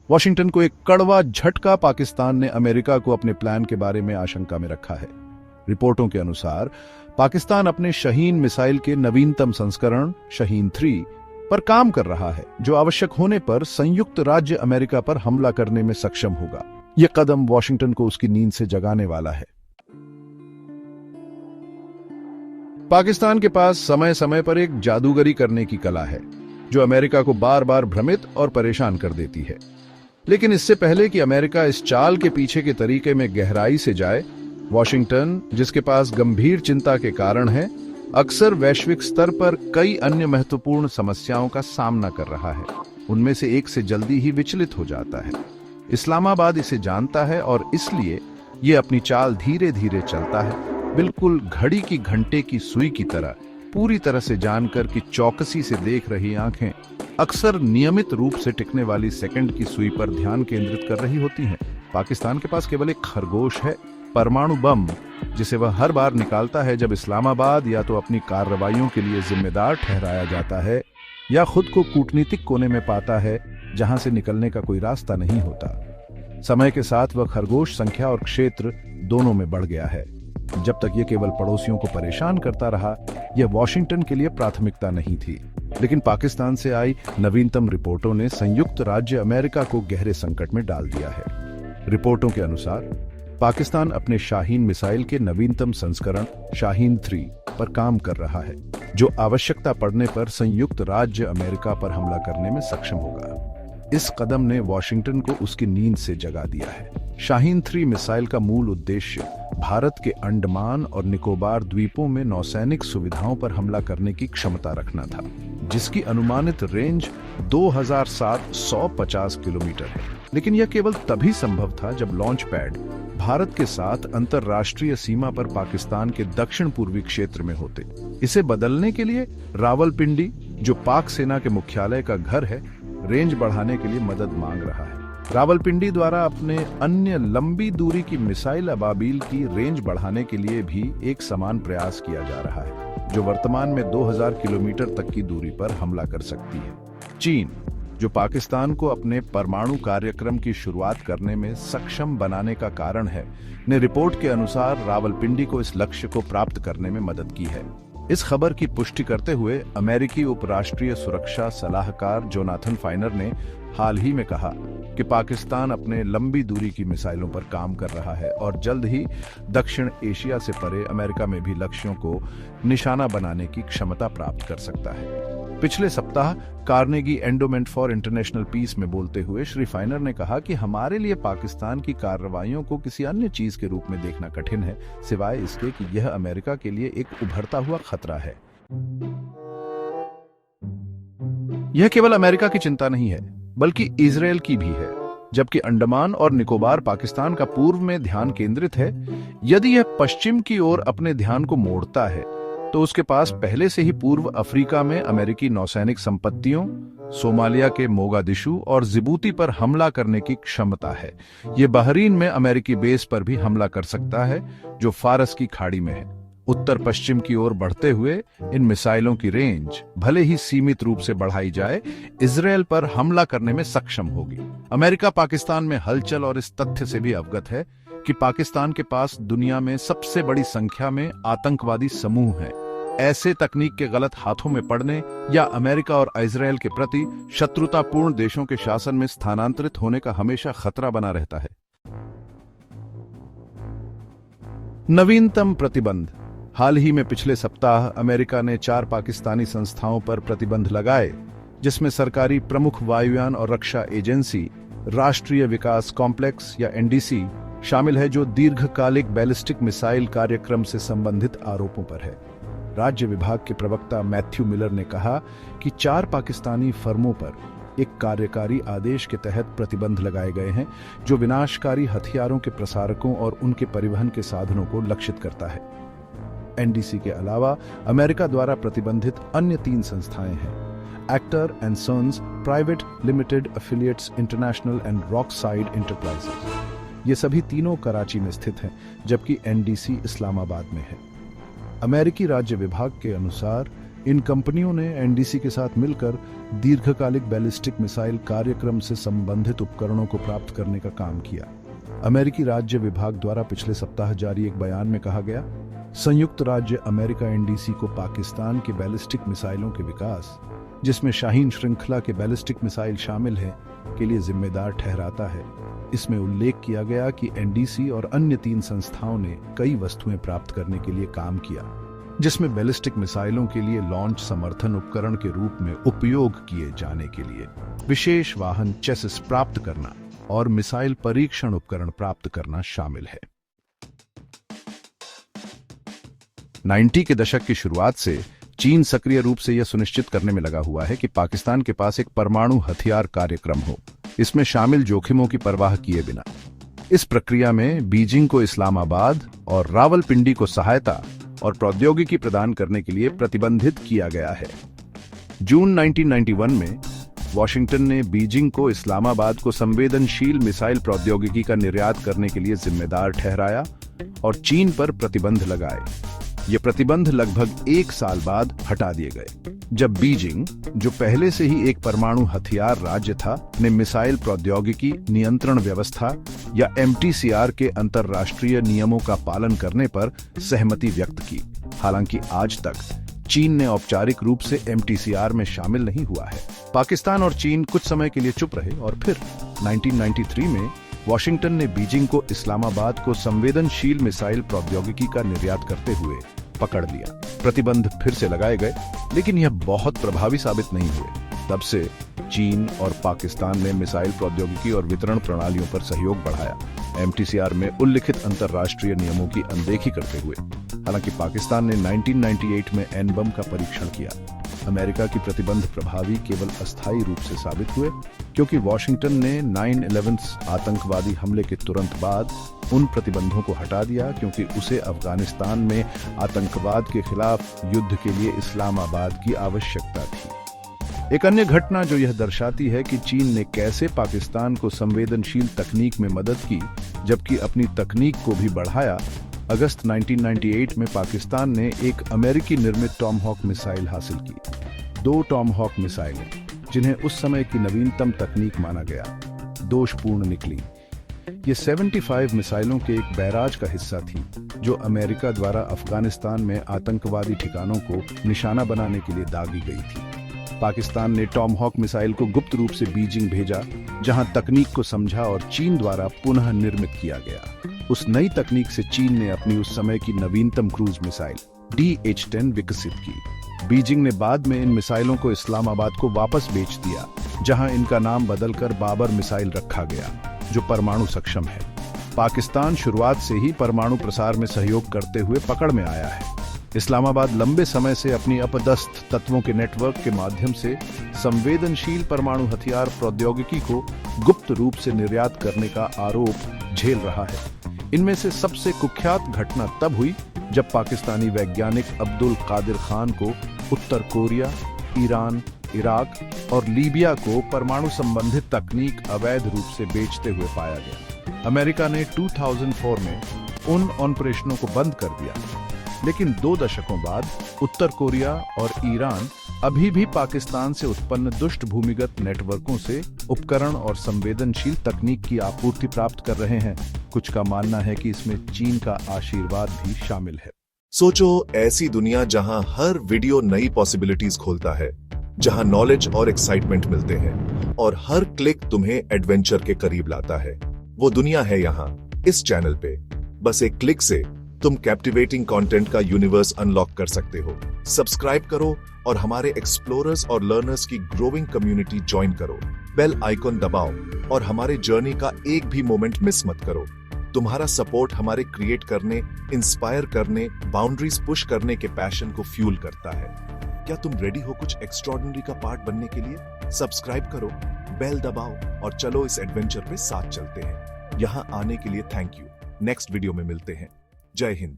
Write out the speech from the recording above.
Washington को एक कड़वा झटका पाकिस्तान ने अमेरिका को अपने प्लान के बारे में आशंका में रखा है। रिपोर्टों के अनुसार पाकिस्तान अपने शाहीन मिसाइल के नवीनतम संस्करण शाहीन 3 पर काम कर रहा है, जो आवश्यक होने पर संयुक्त राज्य अमेरिका पर हमला करने में सक्षम होगा। यह कदम वॉशिंगटन को उसकी नींद से जगाने वाला है। पाकिस्तान के पास समय समय पर एक जादूगरी करने की कला है, जो अमेरिका को बार बार भ्रमित और परेशान कर देती है। लेकिन इससे पहले कि अमेरिका इस चाल के पीछे के तरीके में गहराई से जाए, वॉशिंगटन, जिसके पास गंभीर चिंता के कारण है, अक्सर वैश्विक स्तर पर कई अन्य महत्वपूर्ण समस्याओं का सामना कर रहा है। उनमें से एक से जल्दी ही विचलित हो जाता है। इस्लामाबाद इसे जानता है और इसलिए यह अपनी चाल धीरे धीरे चलता है, बिल्कुल घड़ी की घंटे की सुई की तरह, पूरी तरह से जानकर कि चौकसी से देख रही आंखें अक्सर नियमित रूप से टिकने वाली सेकंड की सुई पर ध्यान केंद्रित कर रही होती हैं। पाकिस्तान के पास केवल एक खरगोश है, परमाणु बम, जिसे वह हर बार निकालता है जब इस्लामाबाद या तो अपनी कार्रवाइयों के लिए जिम्मेदार ठहराया जाता है या खुद को कूटनीतिक कोने में पाता है जहां से निकलने का कोई रास्ता नहीं होता। समय के साथ वह खरगोश संख्या और क्षेत्र दोनों में बढ़ गया है। जब तक यह केवल पड़ोसियों को परेशान करता रहा, यह वॉशिंगटन के लिए प्राथमिकता नहीं थी। लेकिन पाकिस्तान से आई नवीनतम रिपोर्टों ने संयुक्त राज्य अमेरिका को गहरे संकट में डाल दिया है। रिपोर्टों के अनुसार पाकिस्तान अपने शाहीन मिसाइल के नवीनतम संस्करण शाहीन 3 पर काम कर रहा है, जो आवश्यकता पड़ने पर संयुक्त राज्य अमेरिका पर हमला करने में सक्षम होगा। इस कदम ने वॉशिंगटन को उसकी नींद से जगा दिया है। शाहीन 3 मिसाइल का मूल उद्देश्य भारत के अंडमान और निकोबार द्वीपों में नौसैनिक सुविधाओं पर हमला करने की क्षमता रखना था, जिसकी अनुमानित रेंज 2750 किलोमीटर है। लेकिन यह केवल तभी संभव था जब लॉन्च पैड भारत के साथ अंतरराष्ट्रीय सीमा पर पाकिस्तान के दक्षिण पूर्वी क्षेत्र में होते। इसे बदलने के लिए रावलपिंडी, जो पाक सेना के मुख्यालय का घर है, रेंज बढ़ाने के लिए मदद मांग रहा है। रावलपिंडी द्वारा अपने अन्य लंबी दूरी की मिसाइल अबाबील की रेंज बढ़ाने के लिए भी एक समान प्रयास किया जा रहा है, जो वर्तमान में 2000 किलोमीटर तक की दूरी पर हमला कर सकती है। चीन, जो पाकिस्तान को अपने परमाणु कार्यक्रम की शुरुआत करने में सक्षम बनाने का कारण है, ने रिपोर्ट के अनुसार रावलपिंडी को इस लक्ष्य को प्राप्त करने में मदद की है। इस खबर की पुष्टि करते हुए अमेरिकी उपराष्ट्रीय सुरक्षा सलाहकार जोनाथन फाइनर ने हाल ही में कहा कि पाकिस्तान अपने लंबी दूरी की मिसाइलों पर काम कर रहा है और जल्द ही दक्षिण एशिया से परे अमेरिका में भी लक्ष्यों को निशाना बनाने की क्षमता प्राप्त कर सकता है। पिछले सप्ताह Carnegie Endowment for International Peace में बोलते हुए श्री फाइनर ने कहा कि हमारे लिए पाकिस्तान की कार्रवाइयों को किसी अन्य चीज के रूप में देखना कठिन है, सिवाय इसके कि यह अमेरिका के लिए एक उभरता हुआ खतरा है। यह केवल अमेरिका की चिंता नहीं है, बल्कि इजरायल की भी है। जबकि अंडमान और निकोबार पाकिस्तान का पूर्व में ध्यान केंद्रित है, यदि यह पश्चिम की ओर अपने ध्यान को मोड़ता है तो उसके पास पहले से ही पूर्व अफ्रीका में अमेरिकी नौसैनिक संपत्तियों, सोमालिया के मोगादिशु और जिबूती पर हमला करने की क्षमता है। यह बहरीन में अमेरिकी बेस पर भी हमला कर सकता है, जो फारस की खाड़ी में है। उत्तर पश्चिम की ओर बढ़ते हुए इन मिसाइलों की रेंज, भले ही सीमित रूप से बढ़ाई जाए, इजरायल पर हमला करने में सक्षम होगी। अमेरिका पाकिस्तान में हलचल और इस तथ्य से भी अवगत है कि पाकिस्तान के पास दुनिया में सबसे बड़ी संख्या में आतंकवादी समूह हैं। ऐसे तकनीक के गलत हाथों में पड़ने या अमेरिका और इजरायल के प्रति शत्रुतापूर्ण देशों के शासन में स्थानांतरित होने का हमेशा खतरा बना रहता है। नवीनतम प्रतिबंध। हाल ही में पिछले सप्ताह अमेरिका ने 4 पाकिस्तानी संस्थाओं पर प्रतिबंध लगाए, जिसमें सरकारी प्रमुख वायुयान और रक्षा एजेंसी राष्ट्रीय विकास कॉम्प्लेक्स या एनडीसी शामिल है, जो दीर्घकालिक बैलिस्टिक मिसाइल कार्यक्रम से संबंधित आरोपों पर है। राज्य विभाग के प्रवक्ता मैथ्यू मिलर ने कहा कि 4 पाकिस्तानी फर्मों पर एक कार्यकारी आदेश के तहत प्रतिबंध लगाए गए हैं, जो विनाशकारी हथियारों के प्रसारकों और उनके परिवहन के साधनों को लक्षित करता है। एनडीसी के अलावा अमेरिका द्वारा प्रतिबंधित अन्य 3 संस्थाएं हैं: actor and sons private limited affiliates international and Rockside enterprises. ये सभी तीनों कराची में स्थित हैं, जबकि एनडीसी इस्लामाबाद में है। अमेरिकी राज्य विभाग के अनुसार इन कंपनियों ने एनडीसी के साथ मिलकर दीर्घकालिक बैलिस्टिक मिसाइल कार्यक्रम से संबंधित उपकरणों को प्राप्त करने का काम किया। अमेरिकी राज्य विभाग द्वारा पिछले सप्ताह जारी एक बयान में कहा गया, संयुक्त राज्य अमेरिका एनडीसी को पाकिस्तान के बैलिस्टिक मिसाइलों के विकास, जिसमें शाहीन श्रृंखला के बैलिस्टिक मिसाइल शामिल हैं, के लिए जिम्मेदार ठहराता है। इसमें उल्लेख किया गया कि एनडीसी और अन्य 3 संस्थाओं ने कई वस्तुएं प्राप्त करने के लिए काम किया, जिसमें बैलिस्टिक मिसाइलों के लिए लॉन्च समर्थन उपकरण के रूप में उपयोग किए जाने के लिए विशेष वाहन चेसिस प्राप्त करना और मिसाइल परीक्षण उपकरण प्राप्त करना शामिल है। 90 के दशक की शुरुआत से चीन सक्रिय रूप से यह सुनिश्चित करने में लगा हुआ है कि पाकिस्तान के पास एक परमाणु हथियार कार्यक्रम हो, इसमें शामिल जोखिमों की परवाह किए बिना। इस प्रक्रिया में बीजिंग को इस्लामाबाद और रावलपिंडी को सहायता और प्रौद्योगिकी प्रदान करने के लिए प्रतिबंधित किया गया है। जून 1991 में वॉशिंगटन ने बीजिंग को इस्लामाबाद को संवेदनशील मिसाइल प्रौद्योगिकी का निर्यात करने के लिए जिम्मेदार ठहराया और चीन पर प्रतिबंध लगाए। ये प्रतिबंध लगभग 1 साल बाद हटा दिए गए, जब बीजिंग, जो पहले से ही एक परमाणु हथियार राज्य था, ने मिसाइल प्रौद्योगिकी नियंत्रण व्यवस्था या एमटीसीआर के अंतर्राष्ट्रीय नियमों का पालन करने पर सहमति व्यक्त की। हालांकि आज तक चीन ने औपचारिक रूप से एमटीसीआर में शामिल नहीं हुआ है। पाकिस्तान और चीन कुछ समय के लिए चुप रहे और फिर 1993 में वॉशिंगटन ने बीजिंग को इस्लामाबाद को संवेदनशील मिसाइल प्रौद्योगिकी का निर्यात करते हुए पकड़ लिया। प्रतिबंध फिर से लगाए गए, लेकिन यह बहुत प्रभावी साबित नहीं हुए। तब से चीन और पाकिस्तान ने मिसाइल प्रौद्योगिकी और वितरण प्रणालियों पर सहयोग बढ़ाया, एमटीसीआर में उल्लिखित अंतर्राष्ट्रीय नियमों की अनदेखी करते हुए। हालांकि पाकिस्तान ने 1998 में एन बम का परीक्षण किया। अमेरिका की प्रतिबंध प्रभावी केवल अस्थायी रूप से साबित हुए, क्योंकि वॉशिंगटन ने 9/11 आतंकवादी हमले के तुरंत बाद उन प्रतिबंधों को हटा दिया, क्योंकि उसे अफगानिस्तान में आतंकवाद के खिलाफ युद्ध के लिए इस्लामाबाद की आवश्यकता थी। एक अन्य घटना जो यह दर्शाती है कि चीन ने कैसे पाकिस्तान को संवेदनशील तकनीक में मदद की, जबकि अपनी तकनीक को भी बढ़ाया। अगस्त 1998 में पाकिस्तान ने एक अमेरिकी निर्मित टॉमहॉक मिसाइल हासिल की। 2 टॉमहॉक मिसाइलें, जिन्हें उस समय की नवीनतम तकनीक माना गया, दोषपूर्ण निकली। ये 75 मिसाइलों के एक बैराज का हिस्सा थी, जो अमेरिका द्वारा अफगानिस्तान में आतंकवादी ठिकानों को निशाना बनाने के लिए दागी गई थी। पाकिस्तान ने टॉमहॉक मिसाइल को गुप्त रूप से बीजिंग भेजा, जहां तकनीक को समझा और चीन द्वारा पुनः निर्मित किया गया। उस नई तकनीक से चीन ने अपनी उस समय की नवीनतम क्रूज मिसाइल DH-10 विकसित की। बीजिंग ने बाद में इन मिसाइलों को इस्लामाबाद को वापस बेच दिया, जहां इनका नाम बदलकर बाबर मिसाइल रखा गया, जो परमाणु सक्षम है। पाकिस्तान शुरुआत से ही परमाणु प्रसार में सहयोग करते हुए पकड़ में आया है। इस्लामाबाद लंबे समय से अपनी अपदस्थ तत्वों के नेटवर्क के माध्यम से संवेदनशील परमाणु हथियार प्रौद्योगिकी को गुप्त रूप से निर्यात करने का आरोप झेल रहा है। इनमें से सबसे कुख्यात घटना तब हुई जब पाकिस्तानी वैज्ञानिक अब्दुल कादिर खान को उत्तर कोरिया, ईरान, इराक और लीबिया को परमाणु संबंधित तकनीक अवैध रूप से बेचते हुए पाया गया। अमेरिका ने 2004 में उन ऑपरेशनों को बंद कर दिया, लेकिन 2 दशकों बाद उत्तर कोरिया और ईरान अभी भी पाकिस्तान से उत्पन्न दुष्ट भूमिगत नेटवर्कों से उपकरण और संवेदनशील तकनीक की आपूर्ति प्राप्त कर रहे हैं। कुछ का मानना है कि इसमें चीन का आशीर्वाद भी शामिल है। सोचो, ऐसी दुनिया जहां हर वीडियो नई पॉसिबिलिटीज खोलता है, जहां नॉलेज और एक्साइटमेंट मिलते हैं और हर क्लिक तुम्हें एडवेंचर के करीब लाता है। वो दुनिया है यहाँ, इस चैनल पे। बस एक क्लिक से तुम कैप्टिवेटिंग कंटेंट का यूनिवर्स अनलॉक कर सकते हो। सब्सक्राइब करो और हमारे एक्सप्लोरर्स और लर्नर्स की ग्रोइंग कम्युनिटी ज्वाइन करो। बेल आइकॉन दबाओ और हमारे जर्नी का एक भी मोमेंट मिस मत करो। तुम्हारा सपोर्ट हमारे क्रिएट करने, इंस्पायर करने, बाउंड्रीज पुश करने के पैशन को फ्यूल करता है। क्या तुम रेडी हो कुछ एक्स्ट्रॉर्डिनरी का पार्ट बनने के लिए? सब्सक्राइब करो, बेल दबाओ और चलो इस एडवेंचर पे साथ चलते हैं। यहाँ आने के लिए थैंक यू। नेक्स्ट वीडियो में मिलते हैं। जय हिंद।